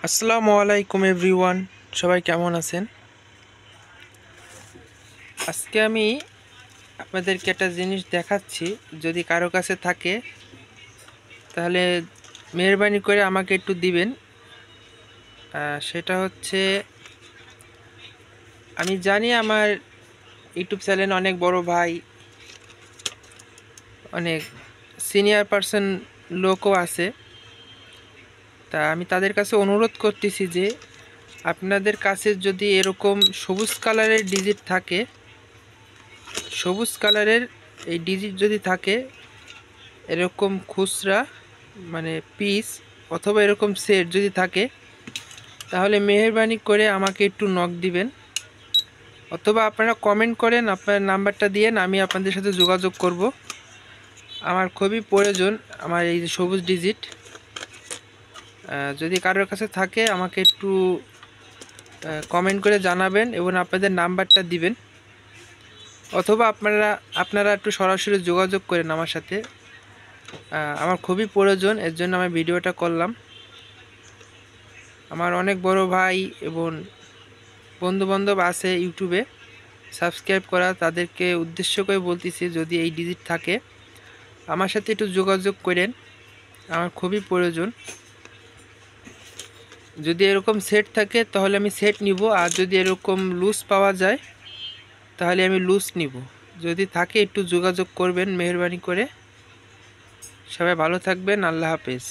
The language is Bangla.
আসসালামু আলাইকুম এভরিওয়ান, সবাই কেমন আছেন? আজকে আমি আপনাদেরকে একটা জিনিস দেখাচ্ছি। যদি কারো কাছে থাকে তাহলে মেহেরবানি করে আমাকে একটু দিবেন। সেটা হচ্ছে, আমি জানি আমার ইউটিউব চ্যানেল অনেক বড় ভাই, অনেক সিনিয়র পারসন লোকও আছে। তা আমি তাদের কাছে অনুরোধ করতেছি যে আপনাদের কাছে যদি এরকম সবুজ কালারের ডিজিট থাকে, সবুজ কালারের এই ডিজিট যদি থাকে, এরকম খুচরা মানে পিস অথবা এরকম সেট যদি থাকে, তাহলে মেহেরবানি করে আমাকে একটু নক দিবেন, অথবা আপনারা কমেন্ট করেন, আপনার নাম্বারটা দিয়েন, আমি আপনাদের সাথে যোগাযোগ করব। আমার খুবই প্রয়োজন আমার এই যে সবুজ ডিজিট। যদি কারোর কাছে থাকে আমাকে একটু কমেন্ট করে জানাবেন এবং আপনাদের নাম্বারটা দিবেন, অথবা আপনারা একটু সরাসরি যোগাযোগ করেন আমার সাথে। আমার খুবই প্রয়োজন, এর জন্য আমি ভিডিওটা করলাম। আমার অনেক বড় ভাই এবং বন্ধুবান্ধব আছে ইউটিউবে সাবস্ক্রাইব করা, তাদেরকে উদ্দেশ্য করে বলতেছি, যদি এই ডিজিট থাকে আমার সাথে একটু যোগাযোগ করেন, আমার খুবই প্রয়োজন। যদি এরকম সেট থাকে তাহলে আমি সেট নিব, আর যদি এরকম লুজ পাওয়া যায় তাহলে আমি লুজ নিব। যদি থাকে একটু যোগাযোগ করবেন মেহেরবানি করে। সবাই ভালো থাকবেন, আল্লাহ হাফেজ।